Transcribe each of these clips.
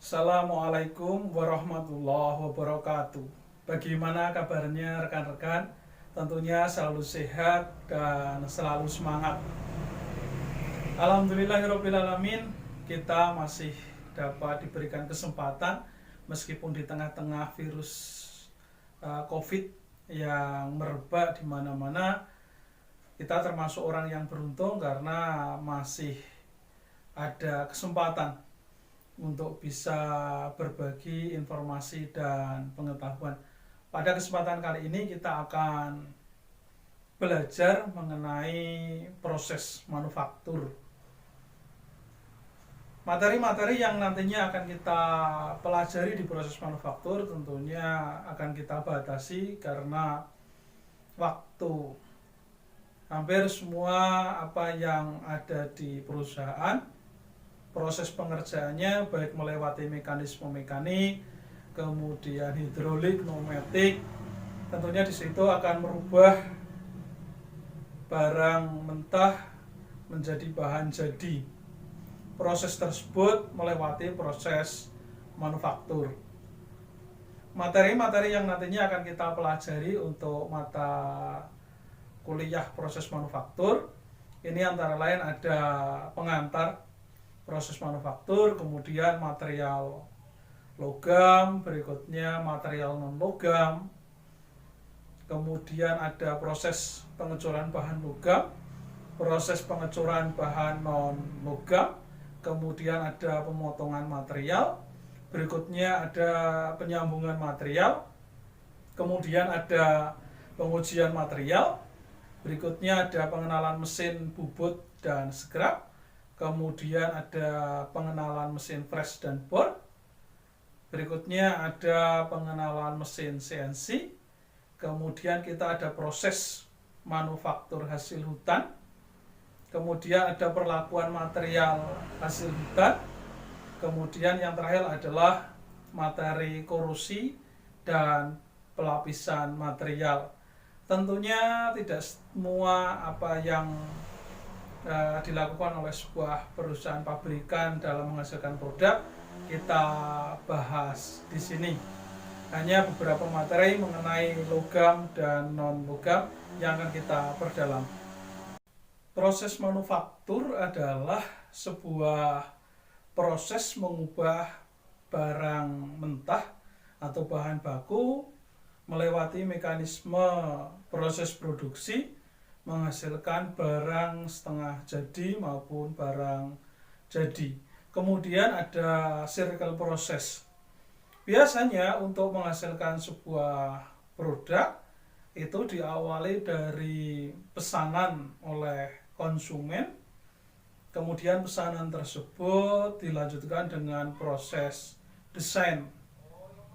Assalamualaikum warahmatullahi wabarakatuh. Bagaimana kabarnya rekan-rekan? Tentunya selalu sehat dan selalu semangat. Alhamdulillahirrabbilalamin, kita masih dapat diberikan kesempatan meskipun di tengah-tengah virus COVID yang merebak di mana-mana. Kita termasuk orang yang beruntung karena masih ada kesempatan untuk bisa berbagi informasi dan pengetahuan. Pada kesempatan kali ini kita akan belajar mengenai proses manufaktur. Materi-materi yang nantinya akan kita pelajari di proses manufaktur tentunya akan kita batasi karena waktu. Hampir semua apa yang ada di perusahaan, proses pengerjaannya baik melewati mekanisme mekanik, kemudian hidrolik, pneumatik, tentunya di situ akan merubah barang mentah menjadi bahan jadi. Proses tersebut melewati proses manufaktur. Materi-materi yang nantinya akan kita pelajari untuk mata kuliah proses manufaktur ini antara lain ada pengantar proses manufaktur, kemudian material logam, berikutnya material non logam, kemudian ada proses pengecoran bahan logam, proses pengecoran bahan non logam, kemudian ada pemotongan material, berikutnya ada penyambungan material, kemudian ada pengujian material, berikutnya ada pengenalan mesin bubut dan scrap, kemudian ada pengenalan mesin press dan bor, berikutnya ada pengenalan mesin CNC, kemudian kita ada proses manufaktur hasil hutan, kemudian ada perlakuan material hasil hutan, kemudian yang terakhir adalah materi korosi dan pelapisan material. Tentunya tidak semua apa yang dilakukan oleh sebuah perusahaan pabrikan dalam menghasilkan produk kita bahas di sini. Hanya beberapa materi mengenai logam dan non logam yang akan kita perdalam. Proses manufaktur adalah sebuah proses mengubah barang mentah atau bahan baku melewati mekanisme proses produksi menghasilkan barang setengah jadi maupun barang jadi. Kemudian ada circle proses. Biasanya untuk menghasilkan sebuah produk itu diawali dari pesanan oleh konsumen. Kemudian pesanan tersebut dilanjutkan dengan proses desain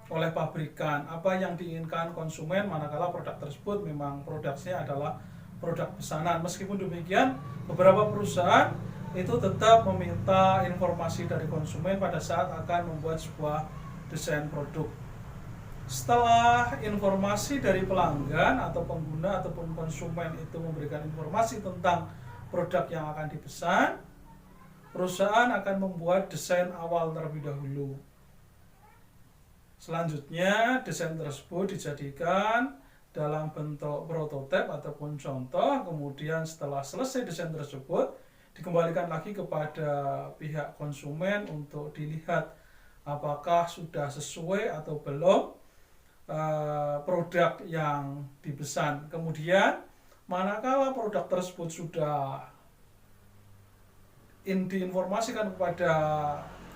oleh pabrikan, apa yang diinginkan konsumen manakala produk tersebut memang produksinya adalah produk pesanan. Meskipun demikian, beberapa perusahaan itu tetap meminta informasi dari konsumen pada saat akan membuat sebuah desain produk. Setelah informasi dari pelanggan atau pengguna ataupun konsumen itu memberikan informasi tentang produk yang akan dipesan, perusahaan akan membuat desain awal terlebih dahulu. Selanjutnya, desain tersebut dijadikan dalam bentuk prototipe ataupun contoh. Kemudian setelah selesai desain tersebut, dikembalikan lagi kepada pihak konsumen untuk dilihat apakah sudah sesuai atau belum produk yang dipesan. Kemudian, manakala produk tersebut sudah diinformasikan kepada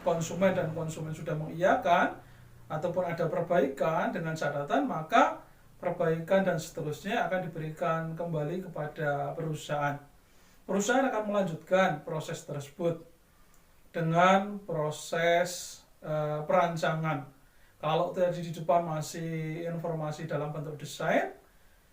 konsumen dan konsumen sudah mengiyakan ataupun ada perbaikan dengan catatan, maka perbaikan dan seterusnya akan diberikan kembali kepada perusahaan. Perusahaan akan melanjutkan proses tersebut dengan proses perancangan. Kalau tadi di depan masih informasi dalam bentuk desain,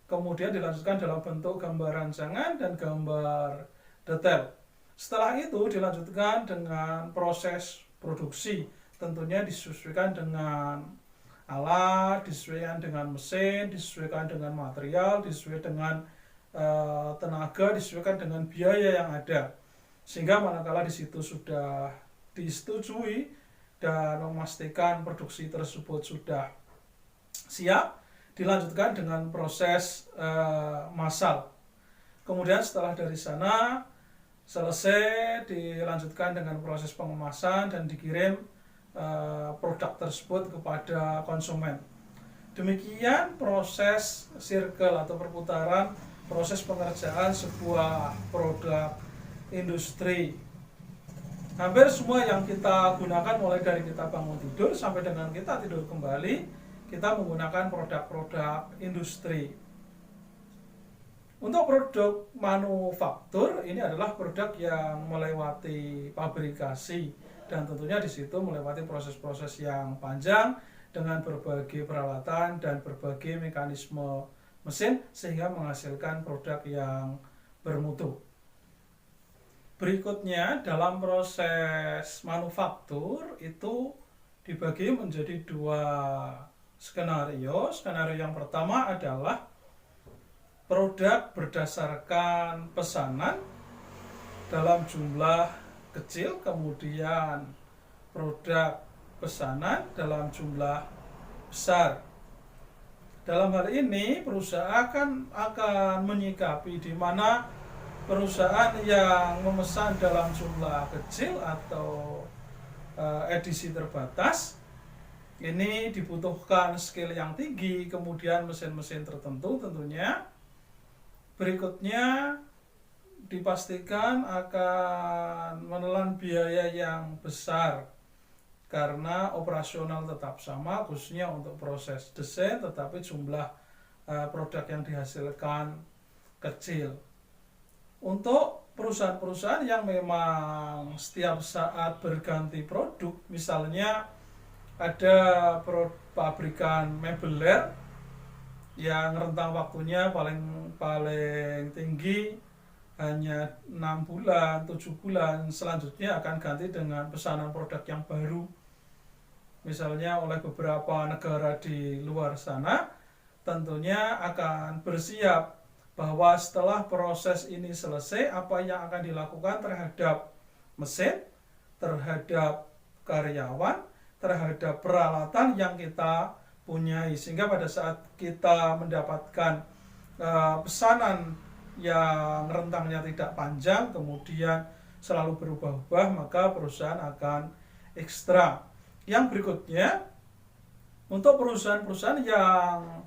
kemudian dilanjutkan dalam bentuk gambar rancangan dan gambar detail. Setelah itu dilanjutkan dengan proses produksi. Tentunya disesuaikan dengan alat, disesuaikan dengan mesin, disesuaikan dengan material, disesuaikan dengan tenaga, disesuaikan dengan biaya yang ada. Sehingga manakala di situ sudah disetujui dan memastikan produksi tersebut sudah siap, dilanjutkan dengan proses massal. Kemudian setelah dari sana selesai, dilanjutkan dengan proses pengemasan dan dikirim produk tersebut kepada konsumen. Demikian proses circle atau perputaran proses pengerjaan sebuah produk industri. Hampir semua yang kita gunakan, mulai dari kita bangun tidur sampai dengan kita tidur kembali, kita menggunakan produk-produk industri. Untuk produk manufaktur, ini adalah produk yang melewati pabrikasi dan tentunya di situ melewati proses-proses yang panjang dengan berbagai peralatan dan berbagai mekanisme mesin sehingga menghasilkan produk yang bermutu. Berikutnya, dalam proses manufaktur itu dibagi menjadi dua skenario. Skenario yang pertama adalah produk berdasarkan pesanan dalam jumlah kecil, kemudian produk pesanan dalam jumlah besar. Dalam hal ini perusahaan akan menyikapi di mana perusahaan yang memesan dalam jumlah kecil atau edisi terbatas ini dibutuhkan skill yang tinggi, kemudian mesin-mesin tertentu tentunya. Berikutnya dipastikan akan menelan biaya yang besar karena operasional tetap sama, khususnya untuk proses desain, tetapi jumlah produk yang dihasilkan kecil. Untuk perusahaan-perusahaan yang memang setiap saat berganti produk, misalnya ada pabrikan mebeler yang rentang waktunya paling tinggi hanya 6 bulan, 7 bulan, selanjutnya akan ganti dengan pesanan produk yang baru. Misalnya oleh beberapa negara di luar sana, tentunya akan bersiap bahwa setelah proses ini selesai, apa yang akan dilakukan terhadap mesin, terhadap karyawan, terhadap peralatan yang kita punyai. Sehingga pada saat kita mendapatkan pesanan yang rentangnya tidak panjang, kemudian selalu berubah-ubah, maka perusahaan akan ekstra. Yang berikutnya, untuk perusahaan-perusahaan yang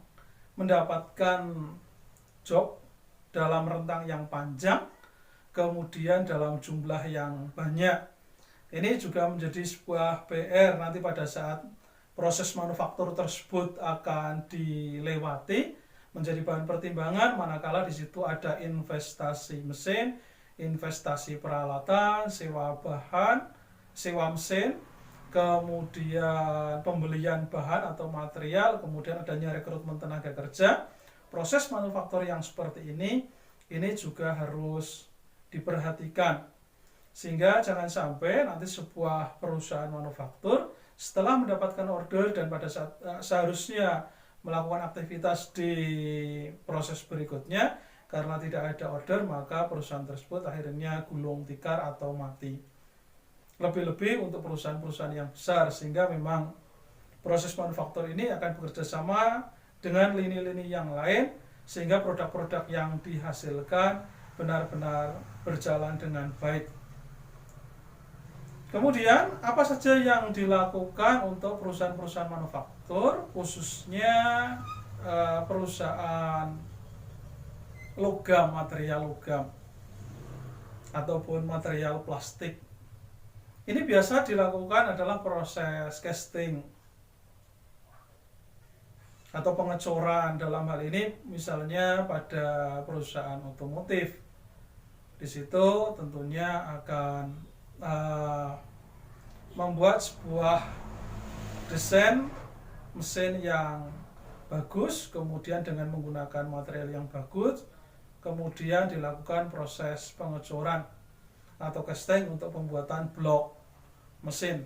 mendapatkan job dalam rentang yang panjang, kemudian dalam jumlah yang banyak, ini juga menjadi sebuah PR nanti pada saat proses manufaktur tersebut akan dilewati, menjadi bahan pertimbangan manakala di situ ada investasi mesin, investasi peralatan, sewa bahan, sewa mesin, kemudian pembelian bahan atau material, kemudian adanya rekrutmen tenaga kerja. Proses manufaktur yang seperti ini juga harus diperhatikan, sehingga jangan sampai nanti sebuah perusahaan manufaktur setelah mendapatkan order dan pada saat seharusnya melakukan aktivitas di proses berikutnya, karena tidak ada order, maka perusahaan tersebut akhirnya gulung tikar atau mati. Lebih-lebih untuk perusahaan-perusahaan yang besar, sehingga memang proses manufaktur ini akan bekerja sama dengan lini-lini yang lain, sehingga produk-produk yang dihasilkan benar-benar berjalan dengan baik. Kemudian, apa saja yang dilakukan untuk perusahaan-perusahaan manufaktur, khususnya perusahaan logam, material logam, ataupun material plastik. Ini biasa dilakukan adalah proses casting atau pengecoran. Dalam hal ini misalnya pada perusahaan otomotif, di situ tentunya akan membuat sebuah desain mesin yang bagus, kemudian dengan menggunakan material yang bagus, kemudian dilakukan proses pengecoran atau casting untuk pembuatan blok mesin.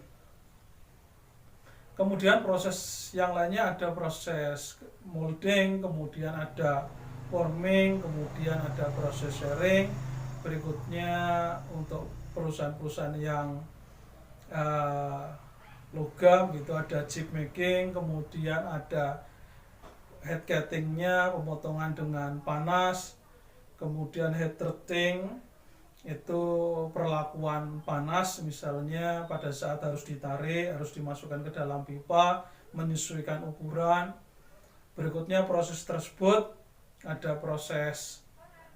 Kemudian proses yang lainnya ada proses molding, kemudian ada forming, kemudian ada proses sharing. Berikutnya untuk perusahaan-perusahaan yang logam gitu, ada chip making, kemudian ada head cuttingnya, pemotongan dengan panas, kemudian head treating itu perlakuan panas, misalnya pada saat harus ditarik, harus dimasukkan ke dalam pipa, menyesuaikan ukuran. Berikutnya proses tersebut ada proses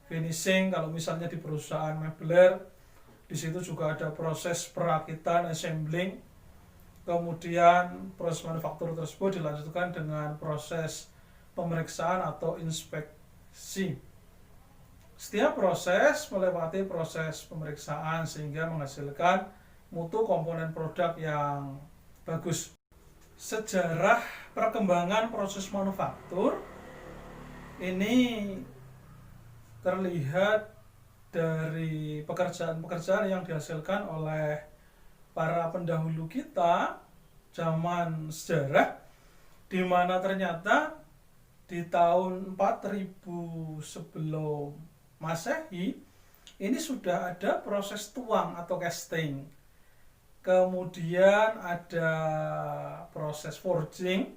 finishing, kalau misalnya di perusahaan mebler, di situ juga ada proses perakitan, assembling. Kemudian proses manufaktur tersebut dilanjutkan dengan proses pemeriksaan atau inspeksi. Setiap proses melewati proses pemeriksaan sehingga menghasilkan mutu komponen produk yang bagus. Sejarah perkembangan proses manufaktur ini terlihat dari pekerjaan-pekerjaan yang dihasilkan oleh para pendahulu kita zaman sejarah, di mana ternyata di tahun 4000 sebelum Masehi ini sudah ada proses tuang atau casting. Kemudian ada proses forging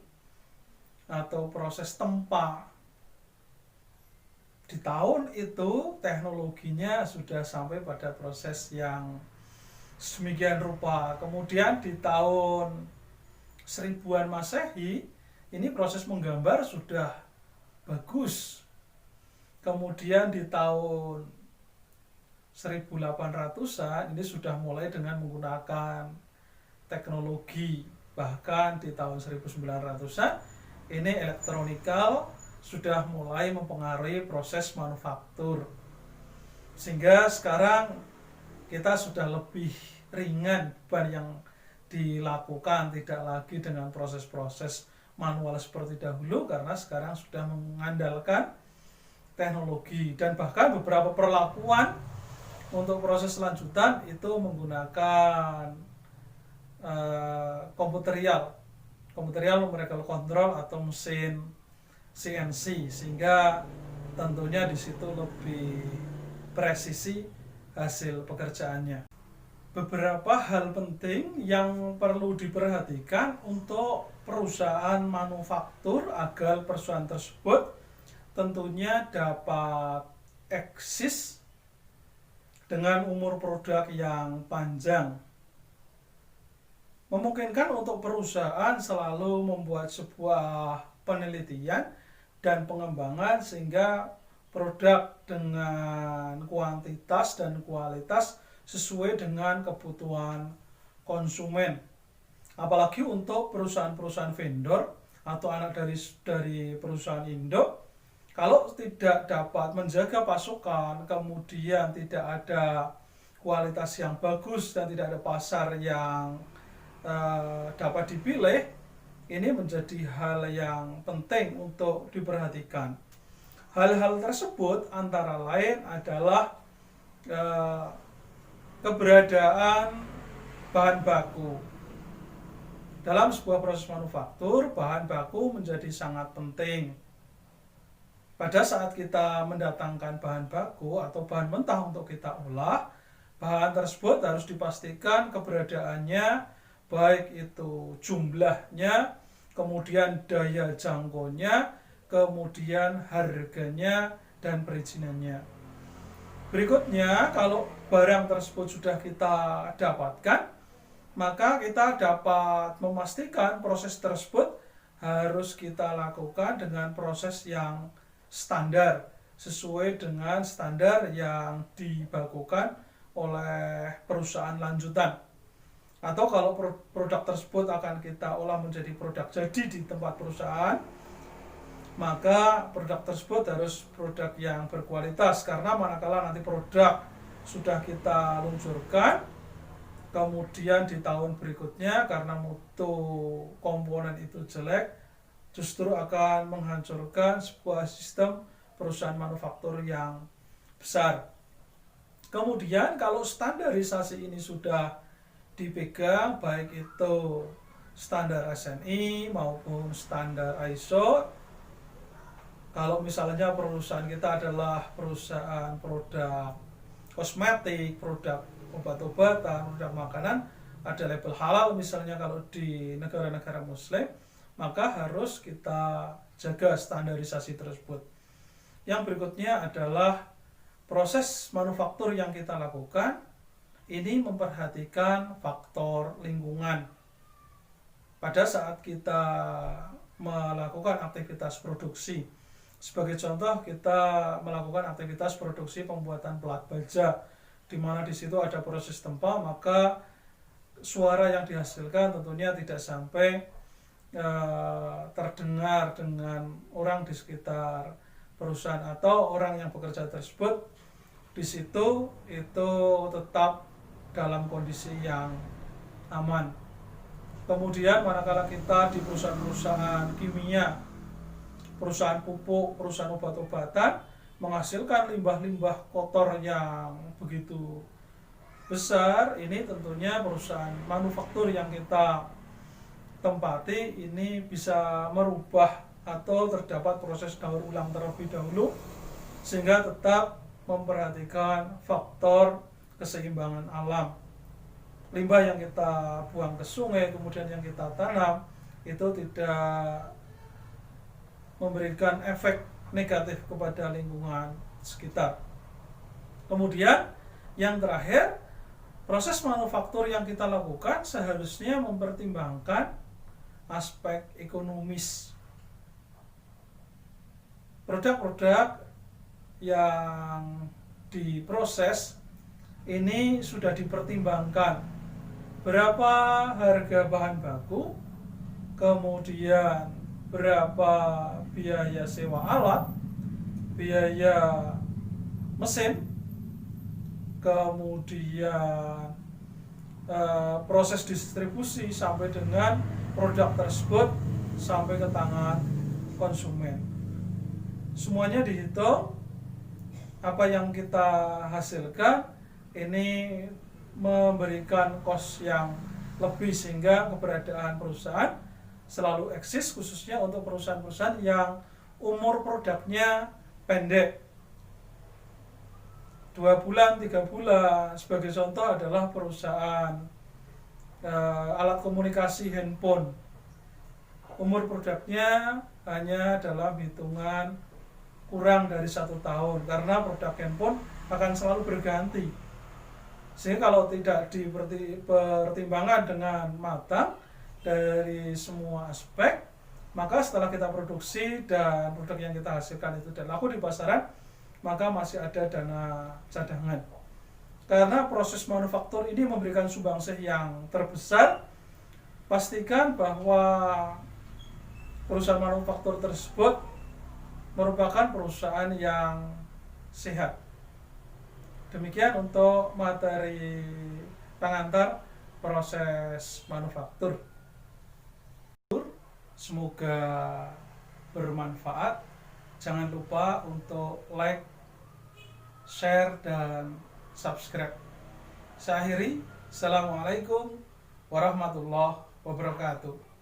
atau proses tempa. Di tahun itu teknologinya sudah sampai pada proses yang sedemikian rupa. Kemudian di tahun 1000-an Masehi ini proses menggambar sudah bagus. Kemudian di tahun 1800-an ini sudah mulai dengan menggunakan teknologi. Bahkan di tahun 1900-an ini elektronikal sudah mulai mempengaruhi proses manufaktur. Sehingga sekarang kita sudah lebih ringan beban yang dilakukan, tidak lagi dengan proses-proses manual seperti dahulu, karena sekarang sudah mengandalkan teknologi. Dan bahkan beberapa perlakuan untuk proses lanjutan itu menggunakan komputerial numerical control atau mesin CNC, sehingga tentunya di situ lebih presisi hasil pekerjaannya. Beberapa hal penting yang perlu diperhatikan untuk perusahaan manufaktur agar perusahaan tersebut tentunya dapat eksis dengan umur produk yang panjang. Memungkinkan untuk perusahaan selalu membuat sebuah penelitian dan pengembangan sehingga produk dengan kuantitas dan kualitas sesuai dengan kebutuhan konsumen. Apalagi untuk perusahaan-perusahaan vendor atau anak dari perusahaan induk, kalau tidak dapat menjaga pasokan, kemudian tidak ada kualitas yang bagus dan tidak ada pasar yang dapat dipilih, ini menjadi hal yang penting untuk diperhatikan. Hal-hal tersebut antara lain adalah keberadaan bahan baku. Dalam sebuah proses manufaktur, bahan baku menjadi sangat penting. Pada saat kita mendatangkan bahan baku atau bahan mentah untuk kita olah, bahan tersebut harus dipastikan keberadaannya, baik itu jumlahnya, kemudian daya jangkaunya, kemudian harganya dan perizinannya. Berikutnya, kalau barang tersebut sudah kita dapatkan, maka kita dapat memastikan proses tersebut harus kita lakukan dengan proses yang standar, sesuai dengan standar yang dibakukan oleh perusahaan lanjutan. Atau kalau produk tersebut akan kita olah menjadi produk jadi di tempat perusahaan, maka produk tersebut harus produk yang berkualitas, karena manakala nanti produk sudah kita luncurkan, kemudian di tahun berikutnya karena mutu komponen itu jelek, justru akan menghancurkan sebuah sistem perusahaan manufaktur yang besar. Kemudian kalau standarisasi ini sudah dipegang, baik itu standar SNI maupun standar ISO. Kalau misalnya perusahaan kita adalah perusahaan produk kosmetik, produk obat-obatan, produk makanan, ada label halal misalnya kalau di negara-negara muslim, maka harus kita jaga standarisasi tersebut. Yang berikutnya adalah proses manufaktur yang kita lakukan ini memperhatikan faktor lingkungan. Pada saat kita melakukan aktivitas produksi, sebagai contoh kita melakukan aktivitas produksi pembuatan pelat baja, di mana di situ ada proses tempa, maka suara yang dihasilkan tentunya tidak sampai terdengar dengan orang di sekitar perusahaan atau orang yang bekerja tersebut di situ itu tetap dalam kondisi yang aman. Kemudian manakala kita di perusahaan-perusahaan kimia, perusahaan pupuk, perusahaan obat-obatan menghasilkan limbah-limbah kotor yang begitu besar, ini tentunya perusahaan manufaktur yang kita tempati ini bisa merubah atau terdapat proses daur ulang terlebih dahulu sehingga tetap memperhatikan faktor keseimbangan alam. Limbah yang kita buang ke sungai kemudian yang kita tanam itu tidak memberikan efek negatif kepada lingkungan sekitar. Kemudian yang terakhir, proses manufaktur yang kita lakukan seharusnya mempertimbangkan aspek ekonomis. Produk-produk yang diproses ini sudah dipertimbangkan berapa harga bahan baku, kemudian berapa biaya sewa alat, biaya mesin, kemudian proses distribusi sampai dengan produk tersebut sampai ke tangan konsumen. Semuanya dihitung, apa yang kita hasilkan ini memberikan cost yang lebih sehingga keberadaan perusahaan selalu eksis, khususnya untuk perusahaan-perusahaan yang umur produknya pendek, 2 bulan, 3 bulan. Sebagai contoh adalah perusahaan alat komunikasi handphone, umur produknya hanya dalam hitungan kurang dari 1 tahun, karena produk handphone akan selalu berganti. Sehingga kalau tidak dipertimbangkan dengan matang dari semua aspek, maka setelah kita produksi dan produk yang kita hasilkan itu tidak laku di pasaran, maka masih ada dana cadangan. Karena proses manufaktur ini memberikan sumbangsih yang terbesar, pastikan bahwa perusahaan manufaktur tersebut merupakan perusahaan yang sehat. Demikian untuk materi pengantar proses manufaktur. Semoga bermanfaat. Jangan lupa untuk like, share, dan subscribe. Saya akhiri. Assalamualaikum warahmatullahi wabarakatuh.